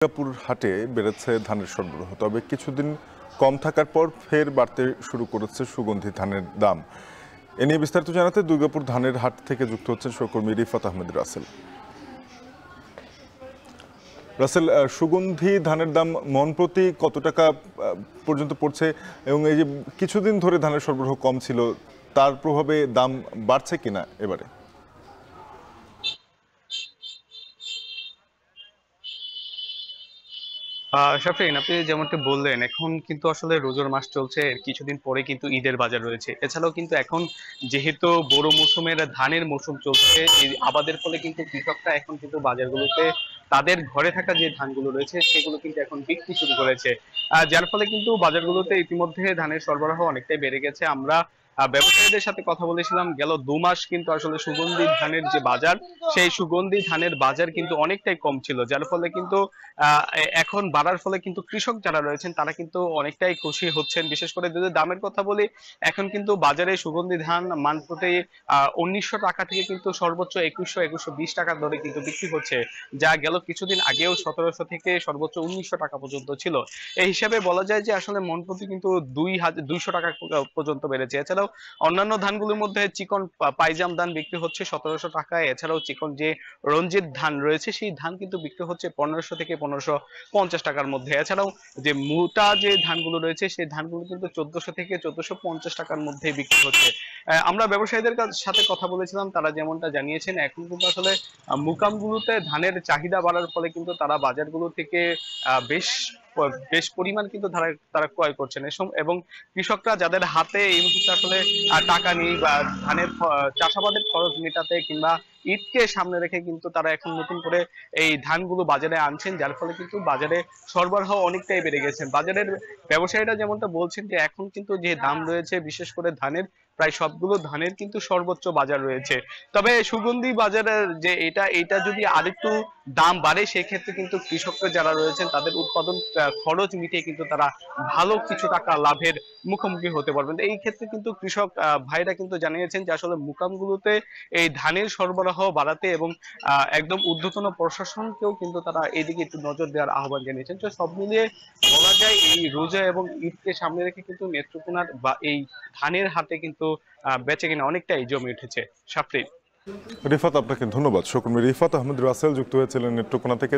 দুর্গাপুর হাটে বেড়েছে ধানের সরবরাহ, তবে কিছুদিন কম থাকার পর ফের বাড়তে শুরু করেছে সুগন্ধি ধানের দাম। এ নিয়ে বিস্তারিত জানাতে দুর্গাপুর ধানের হাট থেকে যুক্ত হচ্ছেন সহকর্মী রিফাত আহমেদ রাসেল। রাসেল, সুগন্ধি ধানের দাম মন প্রতি কত টাকা পর্যন্ত পড়ছে, এবং এই যে কিছুদিন ধরে ধানের সরবরাহ কম ছিল তার প্রভাবে দাম বাড়ছে কিনা এবারে? শাফিন, আপনি যেমনটি বললেন, এখন কিন্তু আসলে রোজার মাস চলছে, এর কিছুদিন পরে কিন্তু ঈদের বাজার রয়েছে। এছাড়াও কিন্তু এখন যেহেতু বড় মৌসুমের ধানের মৌসুম চলছে, এই আবাদের ফলে কিন্তু কৃষকরা এখন কিন্তু বাজারগুলোতে তাদের ঘরে থাকা যে ধানগুলো রয়েছে সেগুলো কিন্তু এখন বিক্রি শুরু করেছে। যার ফলে কিন্তু বাজারগুলোতে ইতিমধ্যে ধানের সরবরাহ অনেকটাই বেড়ে গেছে। আমরা ব্যবসায়ীদের সাথে কথা বলেছিলাম, গেল 2 মাস কিন্তু আসলে সুগন্ধি ধানের যে বাজার, সেই সুগন্ধি ধানের বাজার কিন্তু অনেকটাই কম ছিল। যার ফলে কিন্তু এখন বাড়ার ফলে কিন্তু কৃষক যারা রয়েছেন তারা কিন্তু অনেকটাই খুশি হচ্ছেন। বিশেষ করে যদি দামের কথা বলি, এখন কিন্তু বাজারে সুগন্ধি ধান মান প্রতি 1900 টাকা থেকে কিন্তু সর্বোচ্চ 2100-2120 টাকার দরে কিন্তু বিক্রি হচ্ছে, যা গেল কিছুদিন আগেও 1700 থেকে সর্বোচ্চ 1900 টাকা পর্যন্ত ছিল। এই হিসাবে বলা যায় যে আসলে মন প্রতি কিন্তু 200 টাকা পর্যন্ত বেড়েছে। এছাড়াও অন্যান্য ধানগুলোর মধ্যে চিকন পাইজাম ধান বিক্রি হচ্ছে 1700 টাকায়। এছাড়াও চিকন যে রঞ্জিত ধান রয়েছে সেই ধান কিন্তু বিক্রি হচ্ছে 1500 থেকে 1550 টাকার মধ্যে। এছাড়াও যে মোটা যে ধানগুলো রয়েছে সেই ধানগুলো কিন্তু 1400 থেকে 1450 টাকার মধ্যে বিক্রি হচ্ছে। আমরা ব্যবসায়ীদের সাথে কথা বলেছিলাম, তারা যেমনটা জানিয়েছেন, এখন কিন্তু আসলে মুকামগুলোতে ধানের চাহিদা বাড়ার ফলে কিন্তু তারা বাজারগুলো থেকে বেশ বেশ পরিমাণ কিন্তু তারা তারা ক্রয় করছেন। এবং কৃষকরা যাদের হাতে এই মুহূর্তে আসলে টাকা নেই বা ধানের চাষাবাদের খরচ মেটাতে কিংবা ঈদকে সামনে রেখে কিন্তু তারা এখন নতুন করে এই ধানগুলো বাজারে আনছেন, যার ফলে কিন্তু বাজারে সরবরাহ অনেকটাই বেড়ে গেছে। বাজারের ব্যবসায়ীরা যেমনটা বলছেন যে এখন কিন্তু যে দাম রয়েছে, বিশেষ করে ধানের, প্রায় সবগুলো ধানের কিন্তু সর্বোচ্চ বাজার রয়েছে। তবে সুগন্ধি বাজারের যে এটা যদি আরেকটু দাম বাড়ে, সেক্ষেত্রে কিন্তু কৃষকরা যারা রয়েছেন তাদের উৎপাদন খরচ মিটিয়ে কিন্তু তারা ভালো কিছু টাকা লাভের মুখোমুখি হতে পারবেন। এই ক্ষেত্রে কিন্তু কৃষক ভাইরা কিন্তু জানিয়েছেন যে আসলে মুকামগুলোতে এই ধানের সরবরাহ বাড়াতে এবং একদম ঊর্ধ্বতন প্রশাসনকেও কিন্তু তারা এদিকে একটু নজর দেওয়ার আহ্বান জানিয়েছেন। তো সব মিলিয়ে বলা যায় এই রোজা এবং ঈদকে সামনে রেখে কিন্তু নেত্রকোনার বা এই ধানের হাটে কিন্তু বেচাকেনা অনেকটাই জমে উঠেছে। সাফরিন। রিফাত, আপনাকে ধন্যবাদ। সহকর্মী রিফাত আহমেদ রাসেল যুক্ত হয়েছিলেন নেত্রকোনা থেকে।